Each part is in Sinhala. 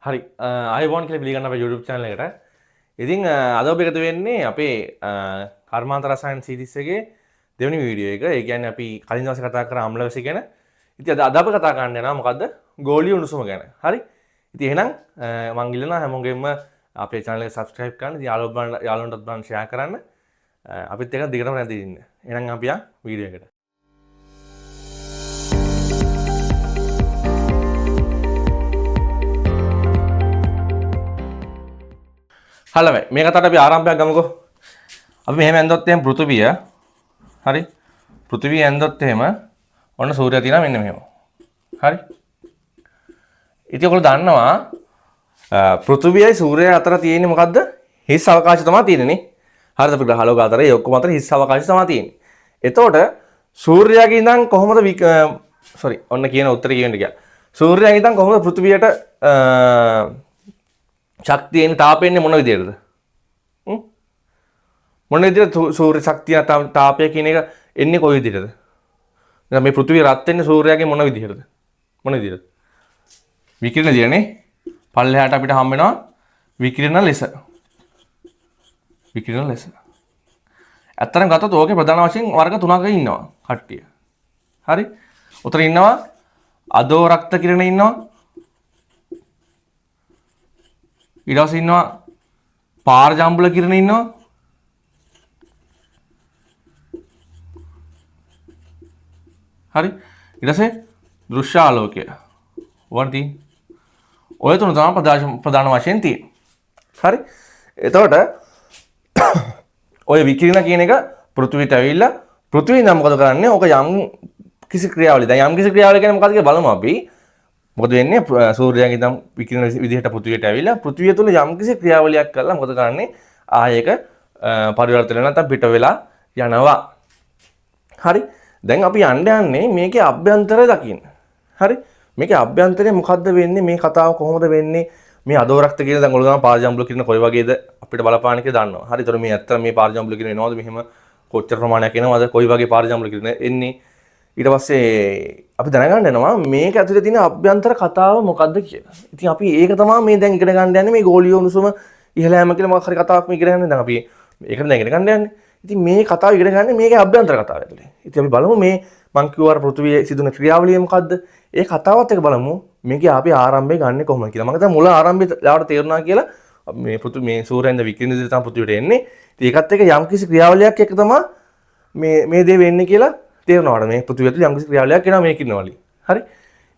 හරි අයිබෝන් කියලා පිළිගන්න අපේ YouTube channel එකට. ඉතින් අද ඔබ එකතු වෙන්නේ අපේ කර්මාන්ත රසායන සීරීස් එකේ දෙවෙනි වීඩියෝ එක. ඒ කියන්නේ අපි කලින් දවසේ කතා කරා අම්ල වැසි ගැන. ඉතින් අද අපි කතා කරන්න යනවා මොකද්ද? ගෝලීය උණුසුම ගැන. හරි. ඉතින් එහෙනම් මම ඉල්ලනවා හැමෝගෙම අපේ channel එක subscribe කරන්න. ඉතින් යාළුවන්ටත් බලන්න share කරන්න. අපිත් එක්ක දිගටම රැඳී ඉන්න. එහෙනම් අපි ආ වීඩියෝ එකට. හලව මේ කතාවට අපි ආරම්භයක් ගමුකෝ. අපි මෙහෙම ඇඳොත් එහෙම පෘථිවිය හරි පෘථිවිය ඇඳොත් එහෙම ඔන්න සූර්යයා තියෙනවා මෙන්න මෙහෙම. හරි. ඉතින් ඔයගොල්ලෝ දන්නවා පෘථිවියයි සූර්යයයි අතර තියෙන්නේ මොකද්ද? හිස් අවකාශය තමයි තියෙන්නේ නේ. හරිද? අපි ග්‍රහලෝක අතර ඒ ඔක්කොම අතර හිස් අවකාශය තමයි තියෙන්නේ. එතකොට සූර්යයාගේ ඉඳන් කොහොමද ඔන්න කියන උත්තරේ කියන්න ගියා. සූර්යයාගේ ඉඳන් කොහොමද පෘථිවියට ශක්තියෙන් තාපෙන්නේ මොන විදියටද? මොන විදියට සූර්ය ශක්තිය තාපය කියන එක එන්නේ කොයි විදියටද? දැන් මේ පෘථිවිය රත් වෙන්නේ සූර්යයාගේ මොන විදියටද? මොන විදියටද? විකිරණ දියනේ. පල්ලෙහාට අපිට හම් වෙනවා විකිරණ ලෙස. විකිරණ ලෙස. ඇත්තටම ගත්තොත් ඕකේ ප්‍රධාන වශයෙන් වර්ග තුනක ඉන්නවා කට්ටිය. හරි? උතර ඉන්නවා අදෝරක්ත කිරණ ඉන්නවා. ඊට පස්සේ ඉන්නවා පාරජම්බුල කිරණ ඉන්නවා. හරි. ඊට පස්සේ දෘශ්‍ය ආලෝකය. වර්ධි. ඔය තුන තමයි ප්‍රධාන වශයෙන් තියෙන්නේ. හරි. එතකොට ඔය විකිරණ කියන එක පෘථිවියට ඇවිල්ලා පෘථිවිය නම් මොකද කරන්නේ? ඕක යම් කිසි ක්‍රියාවලිය. දැන් යම් කිසි ක්‍රියාවලිය කියන්නේ මොකක්ද කියලා බලමු අපි. මොකද වෙන්නේ සූර්යයාගේ ඉඳන් විකිරණ විදිහට පෘථිවියට ඇවිල්ලා පෘථිවිය තුළ යම්කිසි ක්‍රියාවලියක් කරලා මොකද කරන්නේ ආයක පරිවර්තන වෙලා නැත්නම් පිට වෙලා යනවා. හරි. දැන් අපි යන්නේ මේකේ අභ්‍යන්තරය දකින්න. හරි. මේකේ අභ්‍යන්තරය මොකද්ද වෙන්නේ? මේ කතාව කොහොමද වෙන්නේ? මේ අදෝරක්ත කියන දැන් ඔයගොල්ලෝ පාරජම්බුල කියන කොයි වගේද අපිට බලපාන කියලා දන්නවා. හරි. ඒතර මේ ඇත්තට මේ පාරජම්බුල කියන එනවද මෙහෙම කොච්චර ප්‍රමාණයක් එනවද? කොයි වගේ පාරජම්බුල කියන එන්නේ? ඊට පස්සේ අපි දැනගන්න යනවා මේක ඇතුලේ තියෙන අභ්‍යන්තර කතාව මොකද්ද කියලා. ඉතින් අපි ඒක තමයි මේ දැන් ඉගෙන ගන්න යන්නේ මේ ගෝලීය උණුසුම ඉහළ යෑම කියලා මොකක් හරි කතාවක් මේ ඉගෙන ගන්න. දැන් අපි ඒකට දැන් ඉගෙන ගන්න යන්නේ. ඉතින් මේ කතාව ඉගෙන ගන්න මේකේ අභ්‍යන්තර කතාව ඇතුලේ. ඉතින් අපි බලමු මේ මං කිව්වා පෘථිවියේ සිදුවන ක්‍රියාවලිය මොකද්ද? ඒ කතාවත් එක බලමු. මේකේ අපි ආරම්භය ගන්න කොහොමද කියලා. මම හිතා මුල ආරම්භය ලාවට තේරුණා කියලා. මේ සූර්යයන්ද විකිරණ දිහා තමයි පෘථිවියට එන්නේ. ඉතින් ඒකත් එක්ක යම්කිසි ක්‍රියාවලියක් එක තමයි මේ දේ වෙන්නේ කියලා තේරෙනවාට මේ පෘථිවිය තුළ යම්කිසි ක්‍රියාවලියක් එනවා මේ කිනවලිය. හරි.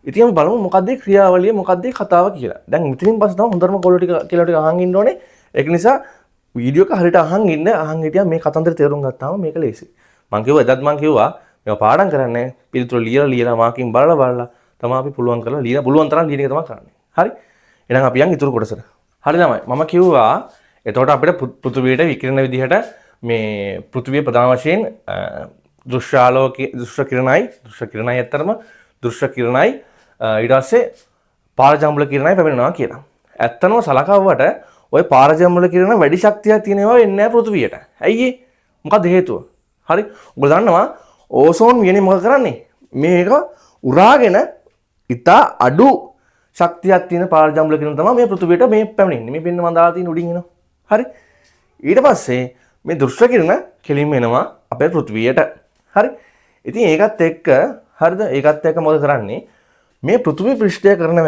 ඉතින් අපි බලමු මොකද්ද මේ ක්‍රියාවලිය මොකද්ද මේ කතාව කියලා. දැන් මෙතනින් පස්සේ තමයි හොඳටම කොල්ල ටික කියලා ටික අහන් ඉන්න ඕනේ. ඒක නිසා වීඩියෝ එක හරියට අහන් ඉන්න. අහන් හිටියා මේ කතන්දර තේරුම් ගත්තාම මේක ලේසි. මං කිව්වා මේවා පාඩම් කරන්නේ පිළිතුරු ලියලා මාකින් බලලා තමයි අපි පුළුවන් තරම් ලියන එක තමයි කරන්නේ. හරි. එහෙනම් අපි යන් ඉතුරු කොටසට. හරි තමයි. මම කිව්වා එතකොට අපිට පෘථිවියට විකිරණ විදිහට මේ පෘථිවිය ප්‍රධාන වශයෙන් දෘශ්‍ය කිරණයි ඇත්තරම දෘශ්‍ය කිරණයි ඊට පස්සේ පාරජම්බුල කිරණයි පැමිණෙනවා කියලා. ඇත්තනම සලකවුවට ওই පාරජම්බුල කිරණ වැඩි ශක්තියක් තියෙන ඒවා එන්නේ නැහැ පෘථිවියට. ඇයි ඒ? මොකද හේතුව? හරි. ඔයගොල්ලෝ දන්නවා ඕසෝන් වියනේ මොකද කරන්නේ? මේක උරාගෙන ඉතා අඩු ශක්තියක් තියෙන පාරජම්බුල කිරණ තමයි මේ පෘථිවියට මේ පැමිණෙන්නේ. මේ පින්න මම දාලා තියෙන උඩින් එනවා. හරි. ඊට පස්සේ මේ දෘශ්‍ය කිරණ කෙලින්ම එනවා අපේ පෘථිවියට. හරි. ඉතින් ඒකත් එක්ක හරිද? ඒකත් එක්ක මොකද කරන්නේ? මේ පෘථිවි පෘෂ්ඨය කරන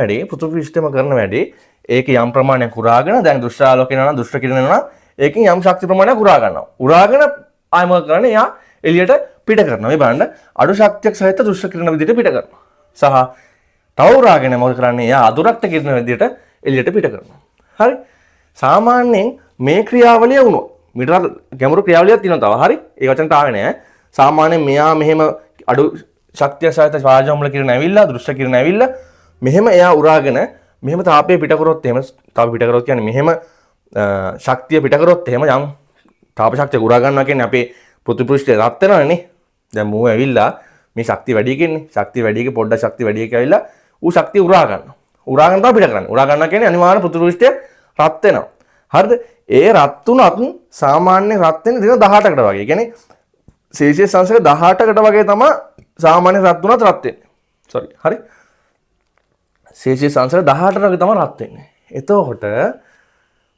වැඩේ ඒක යම් ප්‍රමාණයක් උරාගෙන දැන් දෘශ්‍ය ආලෝකය යනවා නම් දෘශ්‍ය කිරණ යනවා ඒකෙන් යම් ශක්ති ප්‍රමාණයක් උරා ගන්නවා. උරාගෙන ආයෙ මොකද කරන්නේ? එයා එළියට පිට කරනවා. මේ බලන්න අඩු ශක්තියක් සහිත දෘශ්‍ය කිරණ විදිහට පිට කරනවා. සහ තව උරාගෙන මොකද කරන්නේ? එයා අදුරක්ත කිරණ විදිහට එළියට පිට කරනවා. හරි. සාමාන්‍යයෙන් මේ ක්‍රියාවලිය වුණොත් මීටර ගැඹුරු ක්‍රියාවලියක් තියෙනවා තව. හරි. ඒ වචනට ආවේ නෑ. සාමාන්‍යයෙන් මෙයා මෙහෙම අඩු ශක්තිය සහිත පාරජම්බුල කිරණ ඇවිල්ලා දෘශ්‍ය කිරණ ඇවිල්ලා මෙහෙම එයා උරාගෙන මෙහෙම තාපය පිට කරොත් එහෙම තාප පිට කරොත් කියන්නේ මෙහෙම ශක්තිය පිට කරොත් එහෙම යම් තාප ශක්තිය උරා ගන්නවා කියන්නේ අපේ පෘථිවි පෘෂ්ඨය රත් වෙනවනේ. දැන් මූ ඇවිල්ලා මේ ශක්තිය වැඩි එකන්නේ. ශක්තිය වැඩි එකේ පොඩ්ඩක් ශක්තිය වැඩි එක ඇවිල්ලා ඌ ශක්තිය උරා ගන්නවා. උරා ගන්න තමයි පිට කරන්නේ. උරා ගන්නවා කියන්නේ අනිවාර්ය පෘථිවි පෘෂ්ඨය රත් වෙනවා. හරිද? ඒ රත් උනත් සාමාන්‍ය රත් වෙන්නේ දින 18කට වගේ. ඒ කියන්නේ සෙල්සියස් අංශක 18කට වගේ තමයි සාමාන්‍ය රත් උනත් රත් වෙන්නේ. හරි. සෙල්සියස් අංශක 18ට වගේ තමයි රත් වෙන්නේ. එතකොට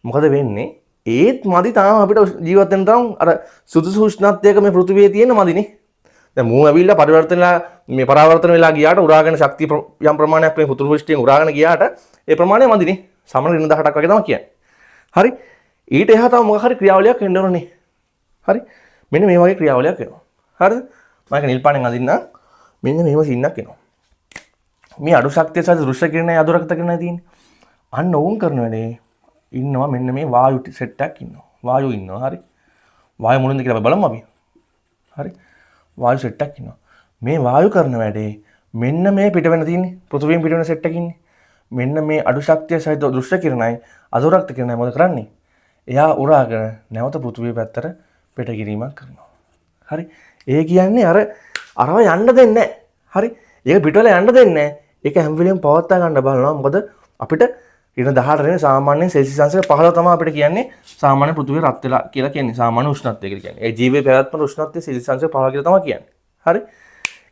මොකද වෙන්නේ? ඒත් මදි තාම අපිට ජීවත් වෙන්න තරම් අර සුදුසු උෂ්ණත්වයක මේ පෘථිවියේ තියෙන මදිනේ. දැන් මූ ඇවිල්ලා පරාවර්තන වෙලා ගියාට උරාගෙන ශක්තිය යම් ප්‍රමාණයක් මේ පෘථිවි පෘෂ්ඨයෙන් උරාගෙන ගියාට ඒ ප්‍රමාණය මදිනේ. සමන ඍණ 18ක් වගේ තමයි කියන්නේ. හරි. ඊට එහා තව මොකක් හරි ක්‍රියාවලියක් වෙන්න ඕනේ. හරි. මෙන්න මේ වගේ ක්‍රියාවලියක් වෙනවා. හරිද? මම ඒක නිල් පාණෙන් අඳින්නම්. මෙන්න මෙහෙම සින්නක් එනවා. මේ අඩු ශක්තිය සහිත දෘශ්‍ය කිරණයි අදුරක්ත කිරණයි තියෙන්නේ. අන්න ඕන් කරන වැඩේ ඉන්නවා මෙන්න මේ වායු සෙට් එකක් ඉන්නවා. වායු ඉන්නවා. හරි. වායු මොනවද කියලා බලමු අපි. හරි. වායු සෙට් එකක් ඉන්නවා. මේ වායු කරන වැඩේ මෙන්න මේ පිට වෙන තියෙන්නේ. පෘථිවියෙන් පිට වෙන සෙට් එකක් ඉන්නේ. මෙන්න මේ අඩු ශක්තිය සහිත දෘශ්‍ය කිරණයි අදුරක්ත කිරණයි මොකද කරන්නේ? එයා උරාගෙන නැවත පෘථිවිය පැත්තට පිට කිරීමක් කරනවා. හරි. ඒ කියන්නේ අරව යන්න දෙන්නේ නැහැ. හරි. ඒක පිටවල යන්න දෙන්නේ නැහැ. ඒක හැම වෙලෙම පවත්වා ගන්න බලනවා. මොකද අපිට ඍණ 18 රෙන සාමාන්‍යයෙන් සෙල්සියස් අංශක 15 තමයි අපිට කියන්නේ සාමාන්‍ය පෘථිවිය රත් වෙලා කියලා කියන්නේ. සාමාන්‍ය උෂ්ණත්වය කියලා කියන්නේ. ඒ ජීවයේ පැවැත්ම උෂ්ණත්වය සෙල්සියස් අංශක 15 කියලා තමයි කියන්නේ. හරි.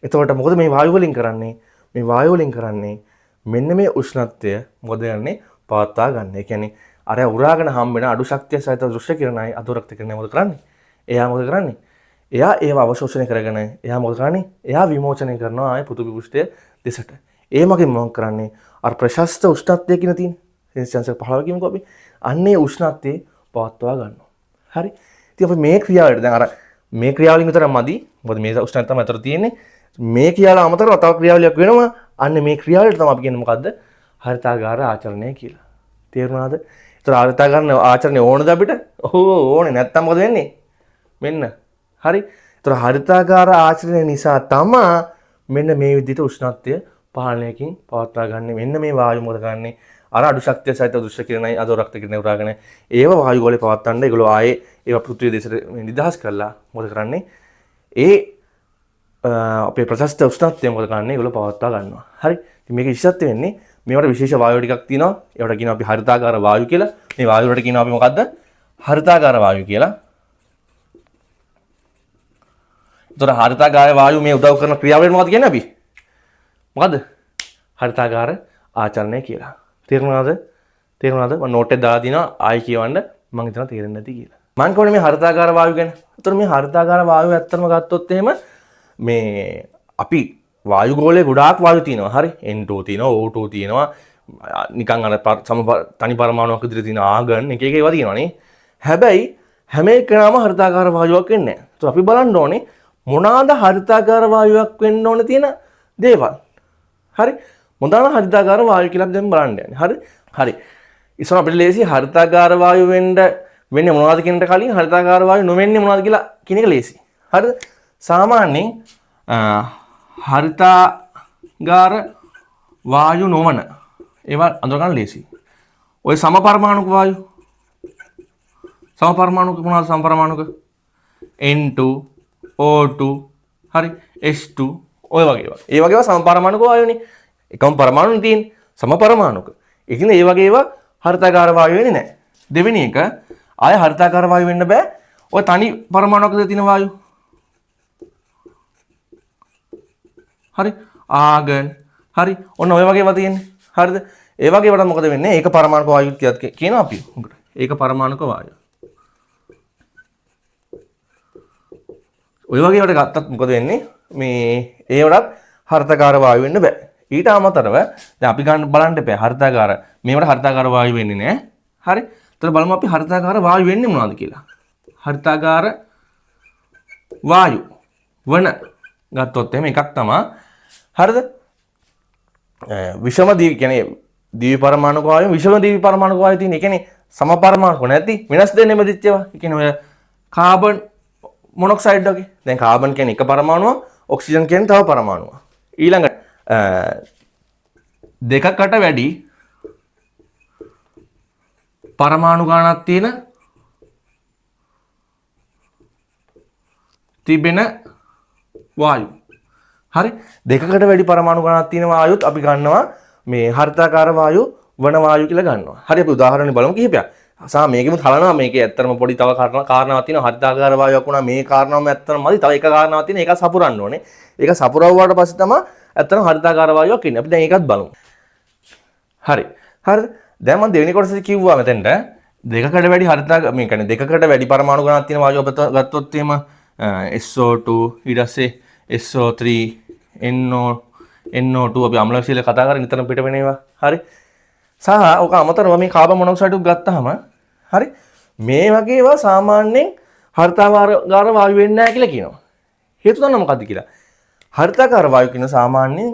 එතකොට මොකද මේ වායු වලින් කරන්නේ? මේ වායු වලින් කරන්නේ මෙන්න මේ උෂ්ණත්වය මොකද යන්නේ පවත්වා ගන්න. ඒ කියන්නේ අර උරාගෙන හම් වෙන අඩු ශක්තිය සහිත දෘශ්‍ය කිරණයි අදුරක්ත කිරණයි මොකද කරන්නේ? එයා මොකද කරන්නේ? එයා ඒව අවශෝෂණය කරගෙන එයා මොකද කරන්නේ? එයා විමෝචනය කරනවා ආයේ පෘථිවි පෘෂ්ඨය දෙසට. ඒ මගින් මොකක් කරන්නේ? අර ප්‍රශස්ත උෂ්ණත්වය කියන තියෙන සෙල්සියස් 15 කියමුකෝ අපි. අන්නේ උෂ්ණත්වය පවත්වා ගන්නවා. හරි. ඉතින් අපි මේ ක්‍රියාවලියට දැන් අර මේ ක්‍රියාවලින් විතර මදි. මොකද මේ උෂ්ණත්වය තමයි අතර තියෙන්නේ. මේ ක්‍රියාවල අමතරව තව ක්‍රියාවලියක් වෙනවා. අන්න මේ ක්‍රියාවලියට තමයි අපි කියන්නේ මොකද්ද? හරිතාගාර ආචරණය කියලා. තේරුණාද? ඒතර හරිතාගාර ආචරණය ඕනද අපිට? ඔව් ඕනේ. නැත්තම් මොකද වෙන්නේ? මෙන්න. හරි. ඒතර හරිතාගාර ආචරණය නිසා තමයි මෙන්න මේ විදිහට උෂ්ණත්වය පාලනයකින් පවත්වා ගන්න. මෙන්න මේ වායු මොකද කරන්නේ? අර අඩු ශක්තිය සහිත දෘශ්‍ය කිරණයි අදෝරක්ත කිරණයි උරාගෙන ඒව වායු ගෝලේ පවත්වන්න ඒගොල්ලෝ ආයේ ඒව පෘථිවිය දෙසට නිදහස් කරලා මොකද කරන්නේ? අපේ ප්‍රශස්ත උෂ්ණත්වය මොකද කරන්නේ? ඒගොල්ලෝ පවත්වා ගන්නවා. හරි. ඉතින් මේක විශේෂත්වය වෙන්නේ මේවට විශේෂ වායු ටිකක් තියෙනවා. ඒවට කියනවා අපි හරිතාගාර වායු කියලා. මේ වායු වලට කියනවා අපි මොකද්ද? හරිතාගාර වායු කියලා. ඒතර හරිතාගාර වායු මේ උදව් කරන ක්‍රියාවලිය මොකද්ද කියන්නේ අපි? මොකද්ද? හරිතාගාර ආචරණය කියලා. තේරුණාද? මම නෝට් එක දාලා දිනවා ආයි කියවන්න මම හිතනවා තේරෙන්නේ නැති කියලා. මම කියන්නේ මේ හරිතාගාර වායු ගැන. ඒතර මේ හරිතාගාර වායු ඇත්තටම ගත්තොත් එහෙම මේ අපි වායු ගෝලයේ ගොඩාක් වායු තියෙනවා. හරි. N2 තියෙනවා, O2 තියෙනවා. නිකන් අර තනි පරමාණුවක් විදිහට තියෙන ආගන් එක එක ඒවා තියෙනවානේ. හැබැයි හැම එකනම හරිතාගාර වායුවක් වෙන්නේ නැහැ. ඒත් අපි බලන්න ඕනේ මොනවාද හරිතාගාර වායුවක් වෙන්න ඕන තියෙන දේවල්. හරි. මොනවාද හරිතාගාර වායු කියලා අපි දැන් බලන්න යන්නේ. හරි. ඉතින් අපිට ලේසි හරිතාගාර වායු වෙන්නේ මොනවද කියන එකට කලින් හරිතාගාර වායු නොවෙන්නේ මොනවද කියලා කියන එක ලේසි. හරිද? සාමාන්‍යයෙන් හරිතාගාර වායු නොවන ඒවා අඳුර ගන්න ලේසි. ඔය සමපරමාණුක වායු සමපරමාණුක මොනවද සමපරමාණුක? N2 O2 හරි H2 ඔය වගේ ඒවා. ඒ වගේ ඒවා සමපරමාණුක වායුනේ. එකම පරමාණුනේ තියෙන සමපරමාණුක. ඒ කියන්නේ ඒ වගේ ඒවා හරිතාගාර වායු වෙන්නේ නැහැ. දෙවෙනි එක ආය හරිතාගාර වායු වෙන්න බෑ. ඔය තනි පරමාණුකද තියෙන වායු. හරි ආගන් හරි ඔන්න ඔය වගේ ඒවා තියෙන්නේ. හරිද? ඒ වගේ ඒවාට මොකද වෙන්නේ? ඒක පරමාණුක වායු කියනවා අපි. ඒක පරමාණුක වායු. ඔය වගේ ඒවාට ගත්තත් මොකද වෙන්නේ? මේ ඒවටත් හරිතාගාර වායු වෙන්න බෑ. ඊට අමතරව දැන් අපි ගන්න බලන්න එපා හරිතාගාර මේවට හරිතාගාර වායු වෙන්නේ නැහැ. හරි? ඒතර බලමු අපි හරිතාගාර වායු වෙන්නේ මොනවද කියලා. හරිතාගාර වායු වන ගත්තොත් එහෙම එකක් තමයි. හරිද? විෂම ද්වීප කියන්නේ ද්වීප පරමාණුක වායු විෂම ද්වීප පරමාණුක වායු තියෙන. ඒ කියන්නේ සම පරමාණුක නැති වෙනස් දෙන්නේ මෙදිච්ච ඒවා. ඒ කියන්නේ ඔය කාබන් මොනොක්සයිඩ් වගේ. දැන් කාබන් කියන්නේ එක පරමාණුවක්, ඔක්සිජන් කියන්නේ තව පරමාණුවක්. ඊළඟට දෙකකට වැඩි පරමාණු ගණනක් තියෙන තිබෙන වායු. හරි? දෙකකට වැඩි පරමාණු ගණනක් තියෙන වායුත් අපි ගන්නවා මේ හරිතාගාර වායු වන වායු කියලා ගන්නවා. හරි අපි උදාහරණ බලමු කිහිපයක්. මේකෙම හලනවා මේකේ ඇත්තටම පොඩි තව කාරණාවක් තියෙනවා හරිතාගාර වායුවක් වුණා මේ කාරණාවම ඇත්තටම මදි තව එක කාරණාවක් තියෙන ඒක සපුරන්න ඕනේ. ඒක සපුරවුවාට පස්සේ තමයි ඇත්තටම හරිතාගාර වායුවක් ඉන්නේ. අපි දැන් ඒකත් බලමු. හරි. හරිද? දැන් මම දෙවෙනි කොටසදී කිව්වා මෙතෙන්ට දෙකකට වැඩි හරිත මේ කියන්නේ දෙකකට වැඩි පරමාණු ගණනක් තියෙන වායුව ගත්තොත් එහෙම SO2 ඊට පස්සේ SO3 NO2 අපි අම්ල විශ්ලේෂණය කතා කරගෙන නිතරම පිට වෙන ඒවා. හරි. සහ ඔක අමතරව මේ කාබන් මොනොක්සයිඩ් එක ගත්තාම හරි මේ වගේ ඒවා සාමාන්‍යයෙන් හරිතාකාර වායු වෙන්නේ නැහැ කියලා කියනවා. හේතුව දන්නව මොකද්ද කියලා? හරිතාකාර වායු කියන සාමාන්‍යයෙන්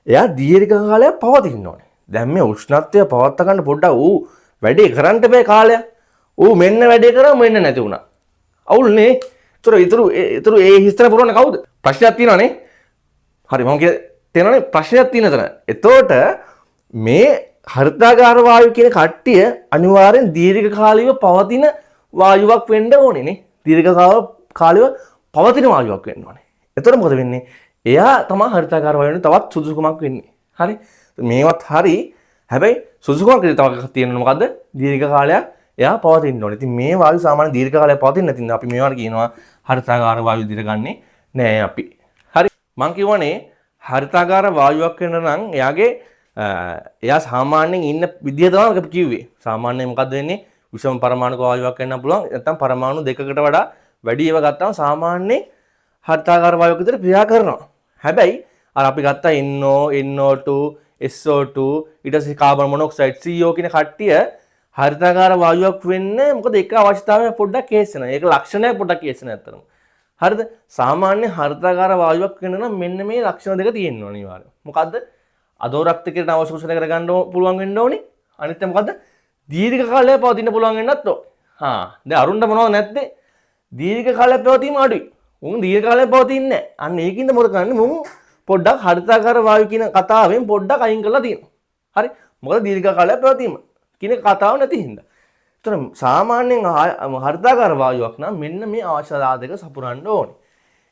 එයා දීර්ඝ කාලයක් පවතින්න ඕනේ. දැන් මේ උෂ්ණත්වය පවත්වා ගන්න පොඩ්ඩක් ඌ වැඩේ කරන්න බෑ කාලයක්. ඌ මෙන්න වැඩේ කරා මෙන්න නැති වුණා. අවුල්නේ. ඒතර ඒ හිස්තර පුරවන්නේ කවුද? ප්‍රශ්නයක් තියෙනවනේ. හරි මම තේරෙනවනේ ප්‍රශ්නයක් තියෙන තැන. එතකොට මේ හරිතාකාර වායු කියන කට්ටිය අනිවාර්යෙන් දීර්ඝ කාලීව පවතින වායුවක් වෙන්න ඕනේ නේ. දීර්ඝ කාලීව පවතින වායුවක් වෙන්න ඕනේ. එතකොට මොකද වෙන්නේ? එයා තමයි හරිතාකාර වායුවේ තවත් සුදුසුකමක් වෙන්නේ. හරි. මේවත් හරි. හැබැයි සුදුසුකමක් තව එකක් තියෙනවා මොකද්ද? දීර්ඝ කාලයක් එයා පවතින්න ඕනේ. ඉතින් මේ වායු සාමාන්‍ය දීර්ඝ කාලයක් පවතින්නේ නැතිනම් අපි මේවට කියනවා හරිතාකාර වායු විදිහට ගන්නෙ නෑ අපි. හරි. මම කියවනේ හරිතාකාර වායුවක් වෙන නම් එයා සාමාන්‍යයෙන් ඉන්න විදිය තමයි අපි කිව්වේ. සාමාන්‍යයෙන් මොකද්ද වෙන්නේ? විෂම පරමාණු වායුවක් වෙන්න පුළුවන්. නැත්නම් පරමාණු දෙකකට වඩා වැඩි ඒවා ගත්තාම සාමාන්‍යයෙන් හරිතාකාර වායුවක් විදිහට ක්‍රියා කරනවා. හැබැයි අර අපි ගත්තා NO2 SO2 ඊට පස්සේ කාබන් මොනොක්සයිඩ් CO කියන කට්ටිය හරිතාකාර වායුවක් වෙන්න මොකද ඒක අවශ්‍යතාවය පොඩ්ඩක් කේස් වෙනවා. ඒක ලක්ෂණයක් පොඩ්ඩක් කේස් වෙනවා අතරම. හරිද? සාමාන්‍ය හරිතාකාර වායුවක් වෙන්න නම් මෙන්න මේ ලක්ෂණ දෙක තියෙන්න ඕනේ අනිවාර්යයෙන්. මොකද්ද? අදෝරක්තිකයට අවශෝෂණය කරගන්න පුළුවන් වෙන්න ඕනේ. අනිත් එක මොකද්ද? දීර්ඝ කාලයක් පවතින්න පුළුවන් වෙන්නත් ඕනේ. දැන් අරුණ්ඩ මොනවද නැත්තේ? දීර්ඝ කාලයක් පැවතීම අඩුයි. උන් දීර්ඝ කාලයක් පවතින්නේ නැහැ. අන්න ඒකින්ද මොකද කරන්නේ? මුන් පොඩ්ඩක් හරිතාකාර වායු කියන කතාවෙන් පොඩ්ඩක් අයින් කරලා තියෙනවා. හරි? මොකද දීර්ඝ කාලයක් පැවතීම කියන කතාව නැති හින්දා. ඒතර සාමාන්‍යයෙන් හරිතාකාර වායුවක් නම් මෙන්න මේ අවශ්‍යතාව දෙක සපුරන්න ඕනේ.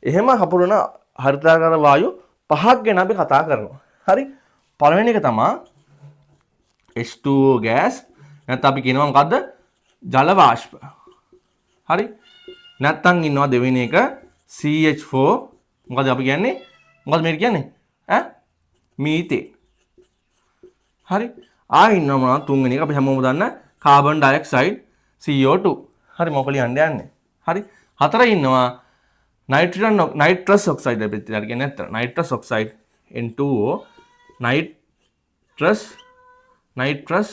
එහෙම සපුරන හරිතාකාර වායු පහක් ගැන අපි කතා කරනවා. හරි? පළවෙනි එක තමයි H2O gas නැත්නම් අපි කියනවා මොකද්ද? ජල වාෂ්ප. හරි? නැත්නම් ඉන්නවා දෙවෙනි එක CH4 මොකද අපි කියන්නේ? මොකද මේක කියන්නේ? මීතේන්. හරි? ඉන්නවා මොනවද තුන්වෙනි එක අපි හැමෝම දන්න කාබන් ඩයොක්සයිඩ් CO2. හරි මොකද යන්නේ? හරි? හතර ඉන්නවා නයිට්‍රස් ඔක්සයිඩ් අපිට කියන්නේ නැත්නම් nitrous oxide N2O nitrous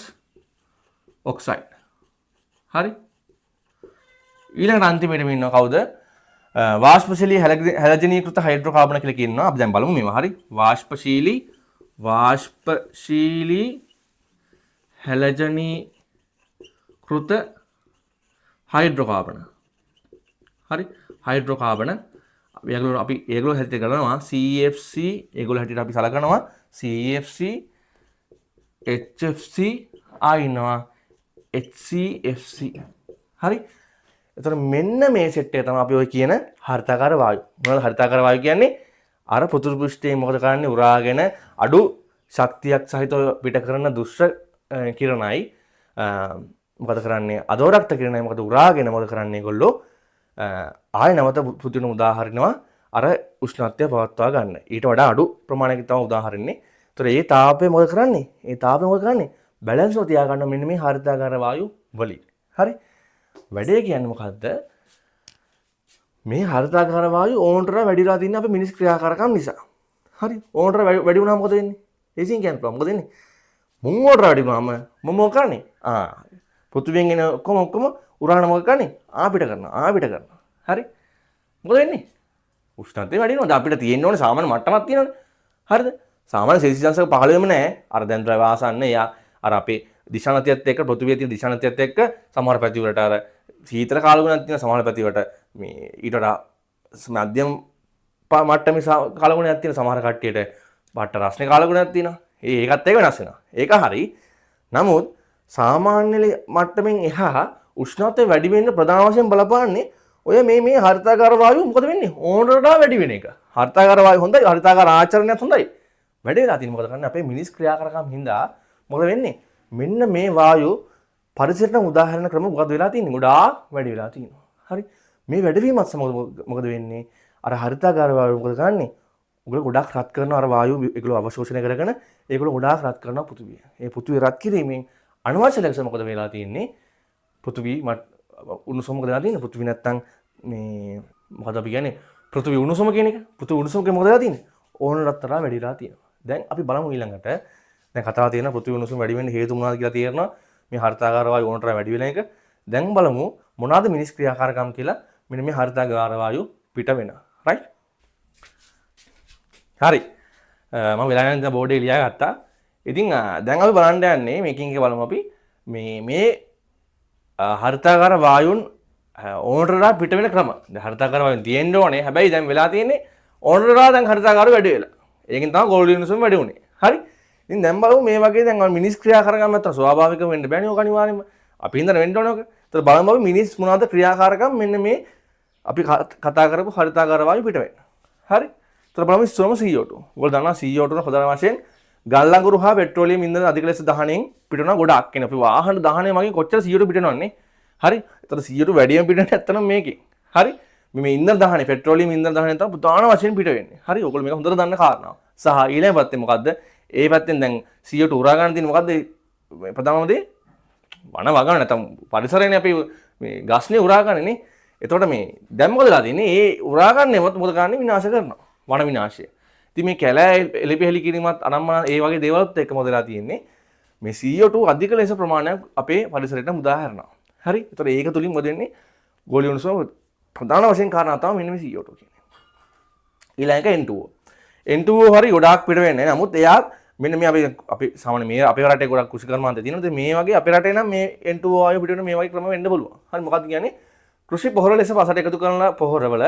oxide. හරි? ඊළඟට අන්තිමේට ඉන්නවා කවුද? වාෂ්පශීලී හැලජනීකృత හයිඩ්‍රෝකාබන කියලා කියනවා. අපි දැන් බලමු මේවා. හරි? වාෂ්පශීලී හැලජනීකృత හයිඩ්‍රෝකාබන. හරි? හයිඩ්‍රෝකාබන අපි ඒගොල්ලෝ හැටියට ගන්නවා CFC ඒගොල්ලෝ හැටියට අපි සලකනවා CFC HFC ඉන්නවා HCFC. හරි? එතකොට මෙන්න මේ සෙට් එක තමයි අපි ඔය කියන හරිතාකාර වායු. මොනවද හරිතාකාර වායු කියන්නේ? අර පෘථිවි පෘෂ්ඨයේ මොකද කරන්නේ? උරාගෙන අඩු ශක්තියක් සහිතව පිට කරන දුෂ්‍ර කිරණයි මොකද කරන්නේ? අදෝරක්ත කිරණයි මොකද උරාගෙන මොකද කරන්නේ ඒගොල්ලෝ? ආය නැවත පෘථිවියට උදාහරිනවා අර උෂ්ණත්වය පවත්වා ගන්න. ඊට වඩා අඩු ප්‍රමාණයකින් තමයි උදාහරින්නේ. ඒතර ඒ තාපය මොකද කරන්නේ? ඒ තාපය මොකද කරන්නේ? බැලන්ස්ව තියාගන්න මෙන්න මේ හරිතාකාර වායු වලින්. හරි? වැඩේ කියන්නේ මොකද්ද? මේ හරිතාකාර වායු ඕනතර වැඩිලා තින්නේ අපි මිනිස් ක්‍රියාකාරකම් නිසා. හරි? ඕනතර වැඩි වුණාම මොකද වෙන්නේ? ඒසින් කියන්න පුළුවන්. මොකද වෙන්නේ? මුන් ඕනතර වැඩි වුණාම මම මොකද කරන්නේ? පෘථිවියෙන් එන ඔක්කොම උරාන මොකද කරන්නේ? පිට කරනවා. හරි? මොකද වෙන්නේ? උෂ්ණත්වය වැඩි වෙනවා. දැන් අපිට තියෙන්න ඕනේ සාමාන්‍ය මට්ටමක් තියෙනවනේ. හරිද? සාමාන්‍ය සෙල්සියස් එක 15ම නෑ. අර දැන් ද්‍රවආසන්න එයා අර අපේ දිශානතියත් එක්ක පෘථිවියේ තියෙන දිශානතියත් එක්ක සමහර පැතිවලට අර සීතල කාලගුණයක් තියෙන සමහර පැතිවලට මේ ඊට වඩා මධ්‍යම මට්ටමේ කාලගුණයක් තියෙන සමහර කට්ටියට බට්ට රස්නේ කාලගුණයක් තියෙනවා. ඒකත් එක වෙනස් වෙනවා. ඒක හරි. නමුත් සාමාන්‍ය මට්ටමින් එහා උෂ්ණත්වය වැඩි වෙන්න ප්‍රධාන වශයෙන් බලපාන්නේ ඔය මේ හරිතාකාර වායුව මොකද වෙන්නේ? ඕනට වඩා වැඩි වෙන එක. හරිතාකාර වායුව හොඳයි, හරිතාකාර ආචරණයත් හොඳයි. වැඩි වෙලා තියෙන මොකද කරන්නේ? අපේ මිනිස් ක්‍රියාකාරකම් හින්දා මොකද වෙන්නේ? මෙන්න මේ වායු පරිසරණ උදාහරණ ක්‍රම මොකද වෙලා තියෙන්නේ? ගොඩාක් වැඩි වෙලා තියෙනවා. හරි? මේ වැඩිවීමත් සමග මොකද වෙන්නේ? අර හරිතාකාර වායුව මොකද කරන්නේ? උගල ගොඩාක් රත් කරන අර වායුව ඒගොල්ලෝ අවශෝෂණය කරගෙන ඒගොල්ලෝ ගොඩාක් රත් කරනවා පෘථිවිය. ඒ පෘථිවිය රත් කිරීමෙන් අනවශ්‍ය ලෙස මොකද වෙලා තියෙන්නේ? පෘථිවි උණුසුම මොකද වෙලා තියෙන්නේ? පෘථිවි නැත්තම් මේ මොකද අපි කියන්නේ පෘථිවි උණුසුම කියන එක. පෘථිවි උණුසුම මොකද වෙලා තියෙන්නේ? ඕනටත් වඩා වැඩිලා තියෙනවා. දැන් අපි බලමු ඊළඟට. දැන් කතාව තියෙනවා පෘථිවි උණුසුම වැඩි වෙන්න හේතු මොනවද කියලා තේරෙනවා. මේ හරිතාගාර වායු ඕනට වැඩි වෙන එක. දැන් බලමු මොනවාද මිනිස් ක්‍රියාකාරකම් කියලා. මෙන්න මේ හරිතාගාර වායු පිට වෙනවා. රයිට්? හරි. මම වෙලා යන බෝඩේ ලියා ගත්තා. ඉතින් දැන් අපි බලන්න යන්නේ මේකින් එක බලමු අපි මේ හරිතාගාර වායුන් ඕනට වඩා පිට වෙන ක්‍රම. දැන් හරිතාගාර වායුන් තියෙන්න ඕනේ. හැබැයි දැන් වෙලා තියෙන්නේ ඕනට වඩා දැන් හරිතාගාර වැඩි වෙලා. ඒකෙන් තමයි ගෝලීය උණුසුම වැඩි වුනේ. හරි? ඉතින් දැන් බලමු මේ වගේ දැන් මිනිස් ක්‍රියාකාරකම් නැත්තම් ස්වාභාවිකව වෙන්න බෑනේ ඕක අනිවාර්යයෙන්ම. අපි හින්දා වෙන්න ඕනේ ඕක. ඒතර බලමු අපි මිනිස් මොනවද ක්‍රියාකාරකම් මෙන්න මේ අපි කතා කරපු හරිතාගාර වායු පිට වෙන්න. හරි? ඒතර බලමු ඉස්සරම CO2. ඔයගොල්ලෝ දන්නවා CO2 න ප්‍රධාන වශයෙන් ගල් අඟුරු හා පෙට්‍රෝලියම් ඉන්ධන අධික ලෙස දහණයෙන් පිට වෙනවා ගොඩක්. කියන්නේ අපි වාහන දහණය මගින් කොච්චර CO2 පිට වෙනවන්නේ. හරි? ඒතර CO2 වැඩියෙන් පිට වෙන්නේ නැත්තම් මේකෙන්. හරි? මේ ඉන්ධන දහණය පෙට්‍රෝලියම් ඉන්ධන දහණය තමයි ප්‍රධාන වශයෙන් පිට වෙන්නේ. හරි? ඔයගොල්ලෝ මේක හොඳට දන්න කාරණාව. සහ ඊළඟ පැත්තේ මොකද්ද? ඒ පැත්තෙන් දැන් CO2 උරා ගන්න තියෙන මොකද්ද? ප්‍රධානම දේ වන වගන නැත්නම් පරිසරයනේ අපි මේ ගස්නේ උරා ගන්නනේ. එතකොට මේ දැන් මොකද වෙලා තියෙන්නේ? ඒ උරා ගන්නෙවත් මොකද කරන්නේ? විනාශ කරනවා. වන විනාශය. ඉතින් මේ කැලෑ එලිපෙහෙලි කිරීමත් අනම්මන ඒ වගේ දේවල්ත් එක්ක මොකද වෙලා තියෙන්නේ? මේ CO2 අධික ලෙස ප්‍රමාණයක් අපේ පරිසරයට මුදා හැරෙනවා. හරි? ඒතකොට ඒක තුලින් මොකද වෙන්නේ? ගෝලීය උණුසුම ප්‍රධාන වශයෙන් කාරණා තමයි මෙන්න මේ CO2 කියන්නේ. ඊළඟ N2O. N2O හරි ගොඩාක් පිට වෙන්නේ. නමුත් එයා මෙන්න මේ අපි සාමාන්‍ය මේ අපේ රටේ ගොඩක් කෘෂිකර්මාන්තය තියෙනවා. මේ වගේ අපේ රටේ නම් මේ N2O ආයු පිට වෙන මේ වගේ ක්‍රම වෙන්න පුළුවන්. හරි මොකක්ද කියන්නේ? කෘෂි පොහොර ලෙස පසට එකතු කරන පොහොරවල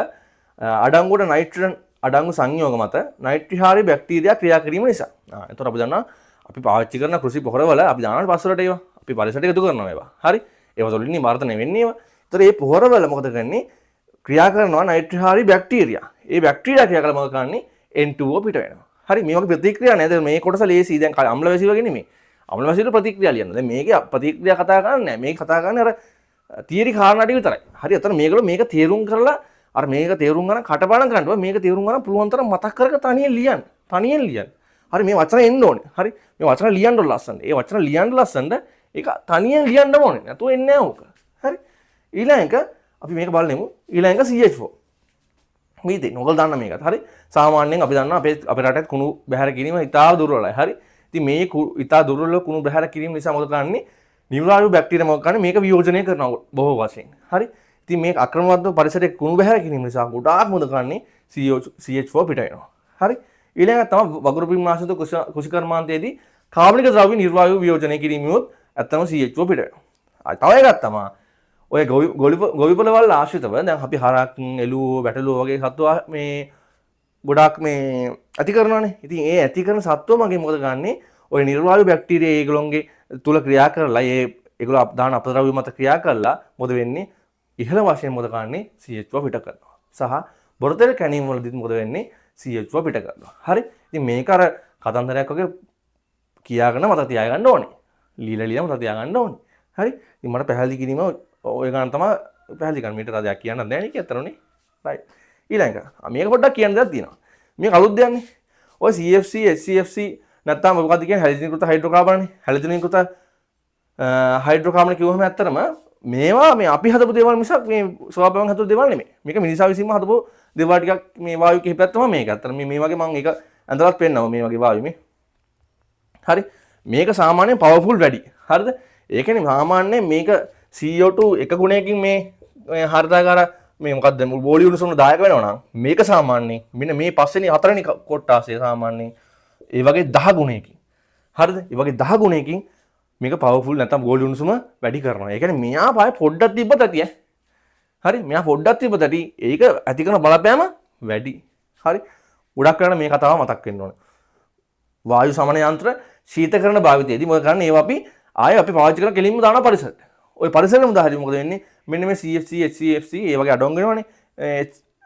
අඩංගුවට නයිට්‍රජන් අඩංගු සංයෝග මත නයිට්‍රිහාරි බැක්ටීරියා ක්‍රියා කිරීම නිසා. එතකොට අපි දන්නවා අපි පාවිච්චි කරන කෘෂි පොහොරවල අපි දානවා පස්වලට ඒවා. අපි පරිසරයට එකතු කරනවා ඒවා. හරි? ඒවා වලින් වර්ධනය වෙන්නේ ඒවා. ඒතර මේ පොහොරවල මොකද කරන්නේ? ක්‍රියා කරනවා නයිට්‍රිහාරි බැක්ටීරියා. ඒ බැක්ටීරියා ක්‍රියා කරලා මොකද කරන්නේ? N2O පිට වෙනවා. හරි මේ වගේ ප්‍රතික්‍රියා නේද? මේ කොටස ලේසි. දැන් අම්ල වැසි වගේ නෙමෙයි. අම්ල වැසිට ප්‍රතික්‍රියා ලියන්න. දැන් මේකේ ප්‍රතික්‍රියා කතා කරන්නේ නැහැ. මේක කතා කරන්නේ අර තියරි කාරණා ටික විතරයි. හරි අතන මේගොල්ලෝ මේක තේරුම් කරලා අර මේක තේරුම් ගන්න කටපාඩම් කරන්න බෑ. මේක තේරුම් ගන්න පුළුවන් තරම් මතක් කරගෙන තනියෙන් ලියන්න. තනියෙන් ලියන්න. හරි මේ වචන එන්න ඕනේ. හරි මේ වචන ලියන්න ලස්සනට. ඒ වචන ලියන්න ලස්සනට ඒක තනියෙන් ලියන්න ඕනේ. නැතුව එන්නේ නැහැ ඕක. හරි ඊළඟ අපි මේක බලමු. ඊළඟ CH4. මීතේන් ඔයගොල්ලෝ දන්න මේකත්. හරි සාමාන්‍යයෙන් අපි දන්නවා අපේ රටේ කුණු බැහැර කිරීම ඉතාම දුර්වලයි. හරි ඉතින් මේ ඉතා දුර්වල කුණු බැහැර කිරීම නිසා මොකද කරන්නේ? නිර්වායු බැක්ටීරියා මොකද කරන්නේ? මේක වියෝජනය කරනවා බොහෝ වශයෙන්. හරි ඉතින් මේ අක්‍රමවත්ව පරිසරයේ කුණු බැහැර කිරීම නිසා ගොඩාක් මොකද කරන්නේ? CH4 පිට වෙනවා. හරි ඊළඟට තමයි වගුරු පිම්මාශිත කුෂිකර්මාන්තයේදී කාබනික ද්‍රව්‍ය නිර්වායු වියෝජනය කිරීමෙත් ඇත්තම CH4 පිට වෙනවා. තව එකක් තමයි ඔය ගොවිපළවල් ආශ්‍රිතව දැන් අපි හරක් එළුවෝ බැටළුවෝ වගේ සත්තු මේ ගොඩාක් මේ ඇති කරනවානේ. ඉතින් ඒ ඇති කරන සත්තු මගේ මොකද ගන්නෙ? ඔය නිර්වායු බැක්ටීරියා ඒගොල්ලොන්ගේ තුල ක්‍රියා කරලා ඒගොල්ලෝ දාන අපද්‍රව්‍ය මත ක්‍රියා කරලා මොකද වෙන්නේ? ඉහළ වශයෙන් මොකද කරන්නේ? CH4 පිට කරනවා. සහ බොරතෙල් කැණීම් වලදීත් මොකද වෙන්නේ? CH4 පිට කරනවා. හරි. ඉතින් මේක අර කතන්දරයක් වගේ කියාගෙන මත තියාගන්න ඕනේ. ලීලා මත තියාගන්න ඕනේ. හරි. ඉතින් මට පැහැදිලි කිරීම ඔය ගන්න තමයි පැහැදිලි කරන්න. මීට රදයක් කියන්න නැහැ නේ කියතරනේ. රයිට්. ඊළඟ මේක පොඩ්ඩක් කියන්න දෙයක් තියෙනවා. මේක අලුත් දෙයක් නේ. ඔය CFC, HCFC නැත්නම් මොකක්ද කියන්නේ හැලිජනීකృత හයිඩ්‍රෝකාබන් නේ. හැලිජනීකృత හයිඩ්‍රෝකාබන් කිව්වම ඇත්තටම මේවා මේ අපි හදපු දේවල් මිසක් මේ ස්වභාවයෙන් හදපු දේවල් නෙමෙයි. මේක මිනිසා විසින්ම හදපු දේවල් ටිකක් මේ වායු කිහිපයක් තමයි මේක. ඇත්තට මේ වගේ මම ඒක ඇඳලත් පෙන්නනවා මේ වගේ වායු මේ. හරි. මේක සාමාන්‍යයෙන් පවර්ෆුල් වැඩි. හරිද? ඒ කියන්නේ සාමාන්‍යයෙන් මේක CO2 එක ගුණයකින් මේ හරිතාකාර මේ මොකද්ද ගෝලීය උණුසුම දායක වෙනවා නම් මේක සාමාන්‍යයෙන් මෙන්න මේ පස්වෙනි හතරවෙනි කොටාසේ සාමාන්‍යයෙන් ඒ වගේ 10 ගුණයකින්. හරිද? ඒ වගේ 10 ගුණයකින් මේක පවර්ෆුල් නැත්නම් ගෝලීය උණුසුම වැඩි කරනවා. ඒ කියන්නේ මෙයා පාය පොඩ්ඩක් තිබ්බත් ඇති ඈ. හරි මෙයා පොඩ්ඩක් තිබ්බත් ඇති ඒක ඇති කරන බලපෑම වැඩි. හරි ගොඩක් කරන මේ කතාව මතක් වෙන්න ඕනේ. වායු සමන යන්ත්‍ර ශීතකරණ භාවිතයේදී මොකද කරන්නේ? ඒවා අපි ආයෙ අපි පාවිච්චි කරන කෙලින්ම දානවා පරිසරයට. ওই පරිසරෙම උදාහරණයක් මොකද වෙන්නේ? මෙන්න මේ CFC, HCFC ඒ වගේ අඩොංග වෙනවනේ.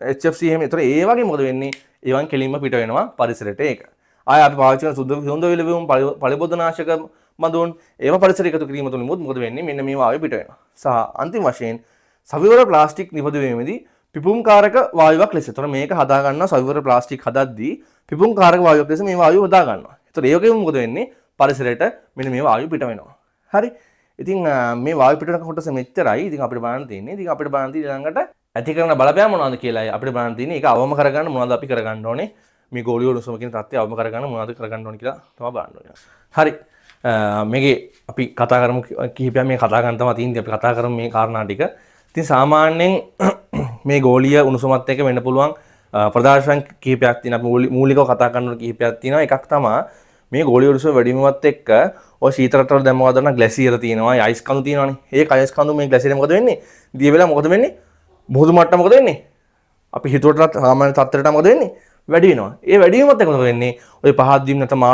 HFC එහෙම. ඒතර ඒ වගේ මොකද වෙන්නේ? ඒවන් කෙලින්ම පිට වෙනවා පරිසරයට ඒක. ආයෙ අපි පාවිච්චි කරන සුන්දර විලවුන් පලිබෝධනාශක මදුන් ඒව පරිසරයට එකතු කිරීම තුලින් මොකද වෙන්නේ? මෙන්න මේ වායු පිට වෙනවා. සහ අන්තිම වශයෙන් සවිවර ප්ලාස්ටික් නිපදවීමේදී පිපුම්කාරක වායුවක් ලෙස. ඒතර මේක හදා ගන්නවා සවිවර ප්ලාස්ටික් හදද්දී පිපුම්කාරක වායුවක් ලෙස මේ වායුව හදා ගන්නවා. ඒතර ඒ වගේම මොකද වෙන්නේ? පරිසරයට මෙන්න මේ වායු පිට වෙනවා. හරි. ඉතින් මේ වායු පිටවන කොටස මෙච්චරයි. ඉතින් අපිට බලන්න තියෙන්නේ. ඉතින් අපිට බලන්න තියෙන්නේ ළඟට ඇති කරන බලපෑම මොනවද කියලා අපිට බලන්න තියෙන්නේ. ඒක අවම කරගන්න මොනවද අපි කරගන්න ඕනේ? මේ ගෝලීය උණුසුම කියන තත්ත්වය අවම කරගන්න මොනවද කරගන්න ඕනේ කියලා තමයි බලන්න ඕනේ. හරි. මේකේ අපි කතා කරමු කිහිපයක් මේ කතා ගන්න තමයි තියෙන්නේ. අපි කතා කරමු මේ කාරණා ටික. ඉතින් සාමාන්‍යයෙන් මේ ගෝලීය උණුසුමත් එක්ක වෙන්න පුළුවන් ප්‍රදර්ශන කිහිපයක් තියෙනවා. අපි මූලිකව කතා කරන කිහිපයක් තියෙනවා. එකක් තමයි මේ ගෝලීය උණුසුම වැඩි වීමත් එක්ක ඔය සීතල රටවල දැන් මොකද කරන්නේ? ග්ලැසියර් තියෙනවා, අයිස් කඳු තියෙනවානේ. ඒ අයිස් කඳු මේ ග්ලැසියර් මොකද වෙන්නේ? දිය වෙලා මොකද වෙන්නේ? මුහුදු මට්ටම මොකද වෙන්නේ? අපි හිතුවටත් සාමාන්‍ය තත්ත්වයට මොකද වෙන්නේ? වැඩි වෙනවා. ඒ වැඩි වීමත් එක්ක මොකද වෙන්නේ? ඔය පහත් වීම නැත්නම්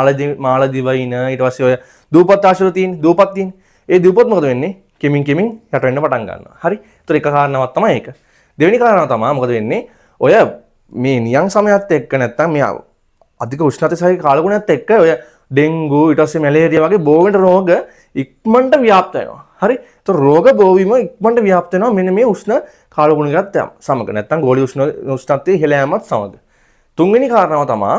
මාලදිවයින ඊට පස්සේ ඔය දූපත් ආශ්‍රිත තියෙන දූපත් තියෙන. ඒ දූපත් මොකද වෙන්නේ? කෙමින් යට වෙන්න පටන් ගන්නවා. හරි. ඒතර එක කාරණාවක් තමයි ඒක. දෙවෙනි කාරණාව තමයි මොකද වෙන්නේ? ඔය මේ නියං සමයත් එක්ක නැත්නම් මේ අධික උෂ්ණතාවය සහිත කාලගුණයත් එක්ක ඔය ඩෙන්ගු ඊට පස්සේ මැලේරියා වගේ බෝ වෙන රෝග ඉක්මනට ව්‍යාප්ත වෙනවා. හරි. ඒතර රෝග බෝවීම ඉක්මනට ව්‍යාප්ත වෙනවා මෙන්න මේ උෂ්ණ කාලගුණයත් සමග. නැත්නම් ගෝලීය උෂ්ණත්වයේ ඉහළ යාමත් සමග. තුන්වෙනි කාරණාව තමයි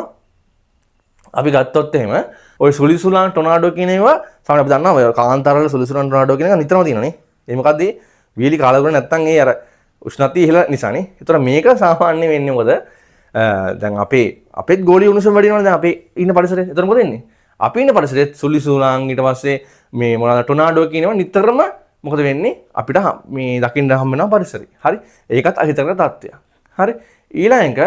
අපි ගත්තොත් එහෙම ඔය සුලිසුලාන් ටොනාඩෝ කියන ඒවා සමහරවිට අපි දන්නවා ඔය කාන්තාරවල සුලිසුලාන් ටොනාඩෝ කියන එක නිතරම තියෙනවානේ. ඒ මොකද්ද? වීලි කාලගුණ නැත්නම් ඒ අර උෂ්ණත්වය ඉහළ නිසානේ. ඒතර මේක සාමාන්‍ය වෙන්නේ මොකද? දැන් අපේත් ගෝලීය උණුසුම වැඩි වෙනවනේ දැන් අපේ ඉන්න පරිසරේ. ඒතර මොකද වෙන්නේ? අපි ඉන්න පරිසරෙත් සුලිසුලාන් ඊට පස්සේ මේ මොනවාද ටොනාඩෝ කියනවා නිතරම මොකද වෙන්නේ? අපිට මේ දකින්න හම් වෙනවා පරිසරේ. හරි? ඒකත් අහිතකර තත්ත්වයක්. හරි? ඊළඟ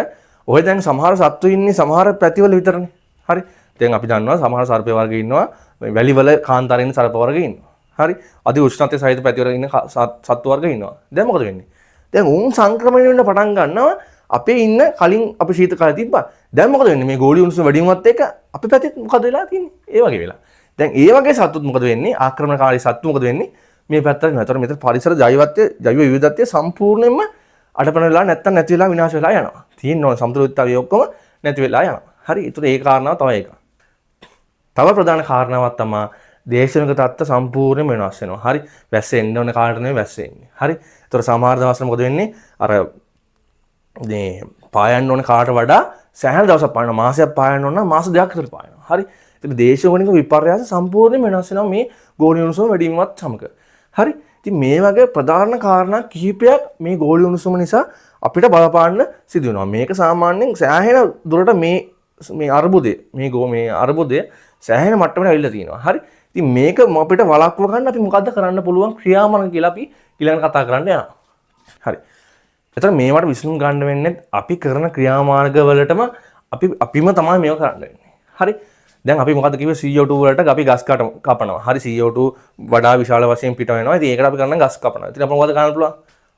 ඔය දැන් සමහර සත්තු ඉන්නේ සමහර පැතිවල විතරනේ. හරි? දැන් අපි දන්නවා සමහර සර්ප වර්ග ඉන්නවා වැලිවල කාන්තාරේ ඉන්න සර්ප වර්ග ඉන්නවා. හරි? අධි උෂ්ණත්වයේ සහිත පැතිවල ඉන්න සත්තු වර්ග ඉන්නවා. දැන් මොකද වෙන්නේ? දැන් උන් සංක්‍රමණය වෙන්න පටන් ගන්නවා අපේ ඉන්න කලින් අපි ශීත කාලේ තිබ්බා. දැන් මොකද වෙන්නේ? මේ ගෝලීය උණුසුම වැඩි වීමත් එක්ක අපි පැත්තේ මොකද වෙලා තියෙන්නේ? ඒ වගේ වෙලා. දැන් ඒ වගේ සත්තුත් මොකද වෙන්නේ? ආක්‍රමණකාරී සත්තු මොකද වෙන්නේ? මේ පැත්තට යනවා. ඒතර මෙතන පරිසර ජෛව විවිධත්වය සම්පූර්ණයෙන්ම අඩපණ වෙලා නැත්තම් නැති වෙලා විනාශ වෙලා යනවා. තියෙන ඕන සමතුලිතතාවය ඔක්කොම නැති වෙලා යනවා. හරි. ඒතර ඒ කාරණාව තමයි ඒක. තව ප්‍රධාන කාරණාවක් තමයි දේශනික තත්ත්ව සම්පූර්ණයෙන්ම වෙනස් වෙනවා. හරි. වැස්ස එන්න ඕන කාලට නෙවෙයි වැස්ස එන්නේ. හරි. ඒතර සමහර දවස්වල මොකද වෙන්නේ? අර මේ පායන්න ඕන කාලට වඩා සෑහෙන දවසක් පායනවා. මාසයක් පායන්න ඕන නම් මාස දෙකක් විතර පායනවා. හරි. ඒතර දේශගුණික විපර්යාස සම්පූර්ණයෙන් වෙනස් වෙනවා මේ ගෝලීය උණුසුම වැඩි වීමත් සමග. හරි. ඉතින් මේ වගේ ප්‍රධාන කාරණා කිහිපයක් මේ ගෝලීය උණුසුම නිසා අපිට බලපාන්න සිදු වෙනවා. මේක සාමාන්‍යයෙන් සෑහෙන දුරට මේ අර්බුදය මේ අර්බුදය සෑහෙන මට්ටමකට ඇවිල්ලා තියෙනවා. හරි. ඉතින් මේක අපිට වළක්ව ගන්න අපි මොකද්ද කරන්න පුළුවන් ක්‍රියාමාර්ග කියලා අපි ඊළඟට කතා කරන්න යනවා. හරි. එතකොට මේවට විසඳුම් ගන්න වෙන්නේ අපි කරන ක්‍රියාමාර්ග වලටම අපිම තමයි මේක කරන්න වෙන්නේ. හරි. දැන් අපි මොකද්ද කිව්වේ CO2 වලට අපි ගස් කපනවා. හරි CO2 වඩා විශාල වශයෙන් පිට වෙනවා. ඉතින් ඒකට අපි කරන ගස් කපනවා. ඉතින් අපිට මොකද කරන්න පුළුවන්?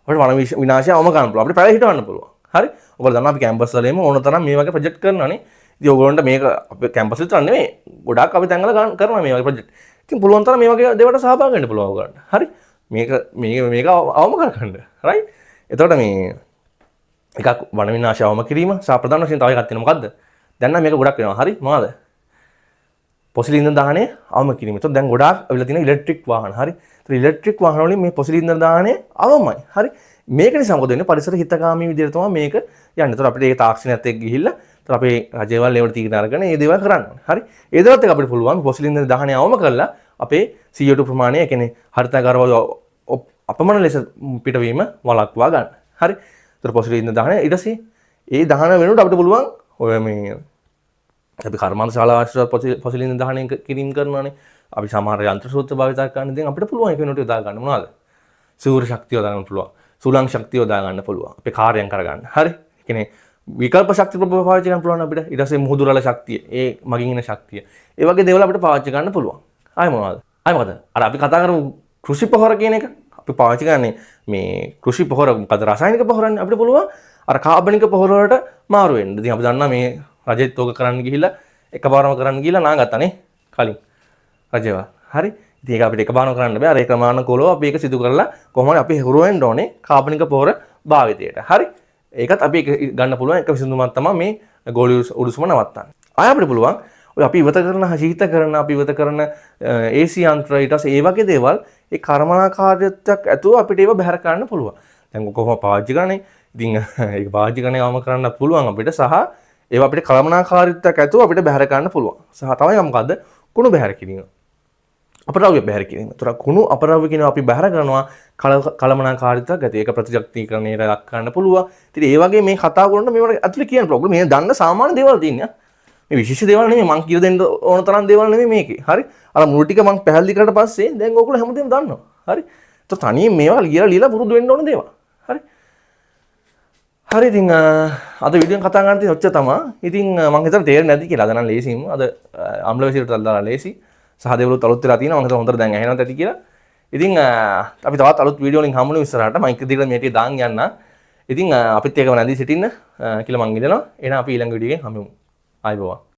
අපිට වන විනාශය අවම කරන්න පුළුවන්. අපිට පැය හිටවන්න පුළුවන්. හරි. ඔයගොල්ලෝ දන්නවා අපි කැම්පස් වලේම ඕන තරම් මේ වගේ ප්‍රොජෙක්ට් කරනවානේ. ඉතින් ඔයගොල්ලන්ට මේක අපේ කැම්පස් විතර නෙවෙයි. ගොඩාක් අපි තැන්වල කරනවා මේ වගේ ප්‍රොජෙක්ට්. ඉතින් පුළුවන් තරම් මේ වගේ දේවල්ට සහභාගී වෙන්න පුළුවන් ඔයගොල්ලන්ට. හරි. මේක අවම කරගන්න. රයිට්. එතකොට මේ එකක් වන විනාශය අවම කිරීම සහ ප්‍රධාන වශයෙන් තව එකක් තියෙනවා මොකද්ද? දැන් නම් මේක ගොඩක් වෙනවා. හරි. මොනවද? පොසිල් ඉන්ධන දාහනය අවම කිරීම. එතකොට දැන් ගොඩාක් අවිලා තියෙන ඉලෙක්ට්‍රික් වාහන. හරි. ඒතර ඉලෙක්ට්‍රික් වාහන වලින් මේ පොසිල් ඉන්ධන දාහනය අවමයි. හරි. මේක නිසා මොකද වෙන්නේ? පරිසර හිතකාමී විදිහට තමයි මේක යන්නේ. ඒතර අපිට ඒ තාක්ෂණයත් එක්ක ගිහිල්ලා ඒතර අපේ රජවල් ඒවට තීරණ අරගෙන මේ දේවල් කරන්න ඕනේ. හරි. ඒ දේවල්ත් එක්ක අපිට පුළුවන් පොසිල් ඉන්ධන දාහනය අවම කරලා අපේ CO2 ප්‍රමාණය ඒ කියන්නේ හරිතගාරවල අපමණ ලෙස පිටවීම වළක්වා ගන්න. හරි. ඒතර පොසිල් ඉන්ධන දාහනය ඊට පස්සේ ඒ දාහන වෙනුවට අපිට පුළුවන් ඔය මේ අපි කර්මාන්ත ශාලා ආශ්‍රිත පොසිල් ඉන්ධන දාහනය කිරීම කරනවානේ. අපි සමහර යන්ත්‍ර සූත්‍ර භාවිත කරන ඉතින් අපිට පුළුවන් ඒක වෙනුවට යොදා ගන්න මොනවද? සූර්ය ශක්තිය යොදා ගන්න පුළුවන්. සුළං ශක්තිය යොදා ගන්න පුළුවන්. අපේ කාර්යයන් කරගන්න. හරි. ඒ කියන්නේ විකල්ප ශක්තිය පාවිච්චි කරන්න පුළුවන් අපිට. ඊට පස්සේ මුහුදු රළ ශක්තිය, ඒ මගින් එන ශක්තිය. ඒ වගේ දේවල් අපිට පාවිච්චි කරන්න පුළුවන්. ආයෙ මොනවද? ආයෙ මොකද? අර අපි කතා කරමු කෘෂි පොහොර කියන එක. අපි පාවිච්චි කරන්නේ මේ කෘෂි පොහොර මොකද රසායනික පොහොරන්නේ අපිට පුළුවන් අර කාබනික පොහොර වලට මාරු වෙන්න. ඉතින් අපි දන්නා මේ රජෙත් ඕක කරන්න ගිහිල්ලා එකපාරම කරන්න ගිහිල්ලා නාගත්තානේ කලින් රජේව. හරි. ඉතින් ඒක අපිට එකපාරම කරන්න බෑ. අර ඒ ක්‍රමානුකූලව අපි ඒක සිදු කරලා කොහොමද අපි හුරු වෙන්න ඕනේ කාබනික පොහොර භාවිතයට. හරි. ඒකත් අපි ගන්න පුළුවන් එක විසඳුමක් තමයි මේ ගෝලීය උණුසුම නවත්තන්න. ආය අපිට පුළුවන් ඔය අපි ඉවත කරන ශීත කරන අපි ඉවත කරන AC යන්ත්‍ර ඊට පස්සේ ඒ වගේ දේවල් ඒ කර්මනාකාරීත්වයක් ඇතුව අපිට ඒව බැහැර කරන්න පුළුවන්. දැන් කොහොම පාවිච්චි කරන්නේ? ඉතින් ඒක පාවිච්චි කරන යවම කරන්න පුළුවන් අපිට සහ ඒවා අපිට කර්මනාකාරීත්වයක් ඇතුව අපිට බැහැර කරන්න පුළුවන්. සහ තමයි මොකද්ද? කුණු බැහැර කිරීම. අපරාව්‍ය බැහැර කිරීම. ඒතර කුණු අපරාව්‍ය කියන අපි බැහැර කරනවා කලමනාකාරීත්වයක් ගතිය. ඒක ප්‍රතිශක්තිකරණයට ලක් කරන්න පුළුවන්. ඉතින් ඒ වගේ මේ කතා කරනකොට මේවට ඇතුලේ කියන ප්‍රොබ්ලම් මේ දන්න සාමාන්‍ය දේවල් තියෙනවා. මේ විශේෂ දේවල් නෙමෙයි මං කියලා දෙන්න ඕන තරම් දේවල් නෙමෙයි මේකේ. හරි? අර මුල් ටික මං පැහැදිලි කරලා පස්සේ දැන් ඔයගොල්ලෝ හැමදේම දන්නවා. හරි? ඒතර තනියෙන් මේවා ලියලා පුරුදු වෙන්න ඕන දේවල්. හරි? හරි ඉතින් අද වීඩියෝ එක කතා කරන්න තියෙන ඔච්චර තමයි. ඉතින් මං හිතලා තේරෙන්නේ නැති කියලා. අද නම් ලේසියිම. අද අම්ලවැසියට දාලා ලේසි. සහදේවලුත් අලුත් වෙලා තියෙනවා. මං හිතනවා හොඳට දැන් ඇහෙනවත් ඇති කියලා. ඉතින් අපි තවත් අලුත් වීඩියෝ වලින් හමුවෙමු ඉස්සරහට. මම එක දිගට මේ ටික දාන් යන්න. ඉතින් අපිත් එක්කම නැඳී සිටින්න කියලා මං ඉල්ලනවා. එහෙනම් අපි ඊළඟ වීඩියෝ එකෙන් හමුවෙමු. ආයිබෝවන්.